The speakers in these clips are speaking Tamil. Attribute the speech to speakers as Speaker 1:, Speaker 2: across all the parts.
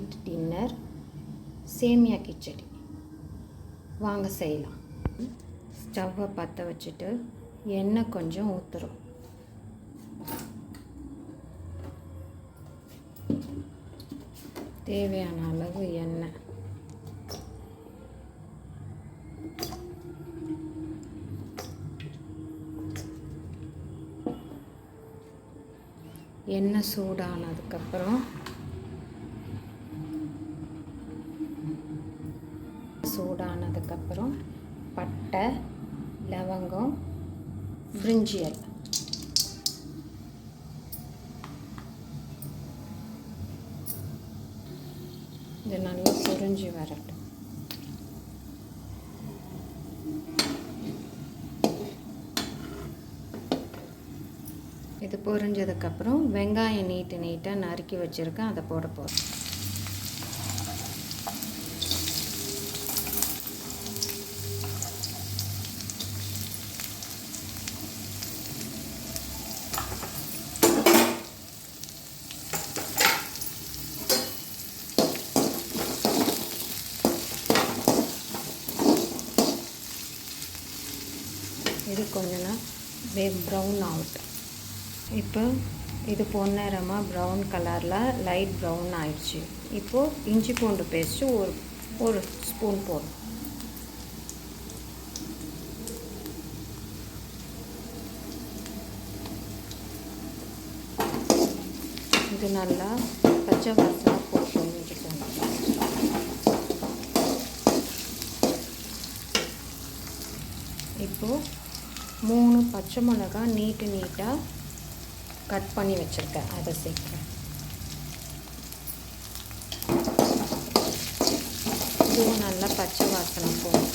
Speaker 1: நைட் டின்னர் சேமியா கிச்சடி. வாங்க செய்யலாம். ஸ்டவ்வை பற்ற வச்சுட்டு எண்ணெய் கொஞ்சம் ஊற்றுறோம். தேவையான அளவு எண்ணெய். எண்ணெய் சூடானதுக்கப்புறம் பட்டை, லவங்கம், பிரிஞ்சி இலை. இது நல்லா பொரிஞ்சு வரட்டும். இது பொரிஞ்சதுக்கப்புறம் வெங்காயம் நீட்டாக நறுக்கி வச்சுருக்கேன், அதை போட போகிறேன். இது கொஞ்சம் ப்ரௌன் ஆகட்டும். இப்போ இது பொன்னிறமாக ப்ரௌன் கலரில் லைட் ப்ரௌன் ஆயிடுச்சு. இப்போது இஞ்சி பூண்டு பேஸ்ட்டு ஒரு ஸ்பூன் போடும். இது நல்லா பச்சை வாசனை போட்டு இஞ்சி பூண்டு. இப்போது 3 பச்சை மிளகாய் நீட்டாக கட் பண்ணி வச்சுருக்கேன், அதை சேர்க்குறேன். இதுவும் நல்லா பச்சை வாசனை போகும்.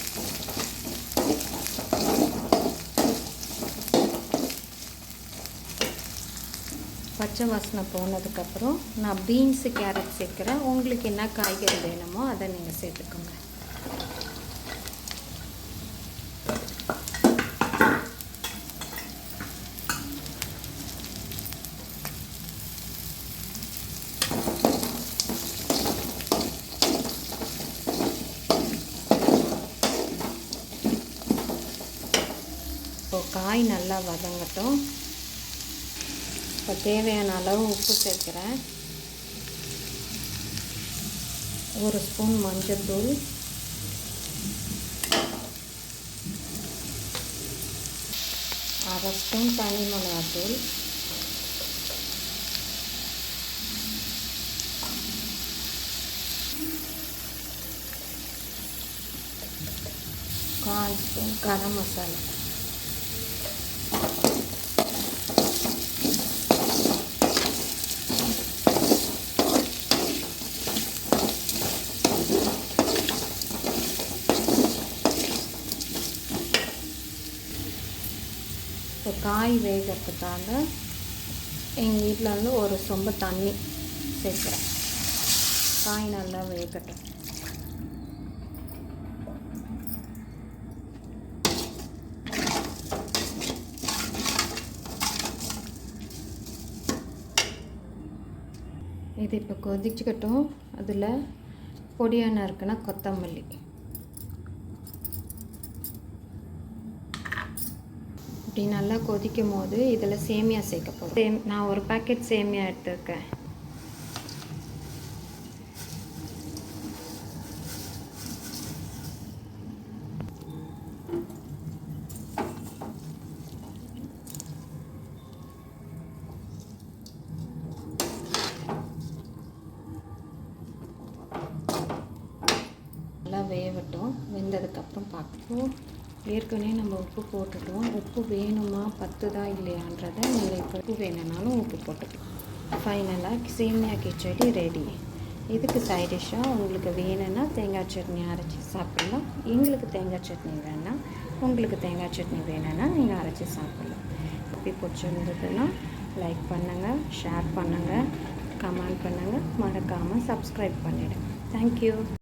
Speaker 1: பச்சை வாசனை போனதுக்கப்புறம் நான் பீன்ஸு, கேரட் சேர்க்குறேன். உங்களுக்கு என்ன காய்கறி வேணுமோ அதை நீங்கள் சேர்த்துக்கோங்க. இப்போ காய் நல்லா வதங்கட்டும். இப்போ தேவையான அளவு உப்பு சேர்க்குறேன். 1 ஸ்பூன் மஞ்சள்தூள், 1/2 ஸ்பூன் தனி மிளகாத்தூள், 1/4 ஸ்பூன் கரம் மசாலா, இப்போ காய் வேகிறதுக்காக எங்கள் வீட்டில் வந்து ஒரு சொம்பு தண்ணி சேர்க்குறேன். காய் நல்லா வேகட்டும். இது இப்போ கொதிச்சுக்கட்டும். அதில் பொடியான இருக்குன்னா கொத்தமல்லி. இப்படி நல்லா கொதிக்கும் போது இதில் சேமியா சேர்க்க போகிறேன். நான் ஒரு பேக்கெட் சேமியா எடுத்துருக்கேன். நல்லா வேகட்டும். வெந்ததுக்கப்புறம் பார்ப்போம். ஏற்கனவே நம்ம உப்பு போட்டுட்டோம். உப்பு வேணுமா பத்துதா இல்லையான்றதை நீங்கள் இப்போ உப்பு வேணும்னாலும் உப்பு போட்டுக்கலாம். ஃபைனலாக சேமியா கிச்சடி ரெடி. இதுக்கு சைட் டிஷ்ஷாக உங்களுக்கு வேணும்னா தேங்காய் சட்னி அரைச்சி சாப்பிட்லாம். எங்களுக்கு தேங்காய் சட்னி வேணாம், உங்களுக்கு தேங்காய் சட்னி வேணும்னா நீங்கள் அரைச்சி சாப்பிட்லாம். இப்படி பிடிச்சிருந்ததுன்னா லைக் பண்ணுங்கள், ஷேர் பண்ணுங்கள், கமெண்ட் பண்ணுங்கள், மறக்காமல் சப்ஸ்கிரைப் பண்ணிவிடுங்க. தேங்க்யூ.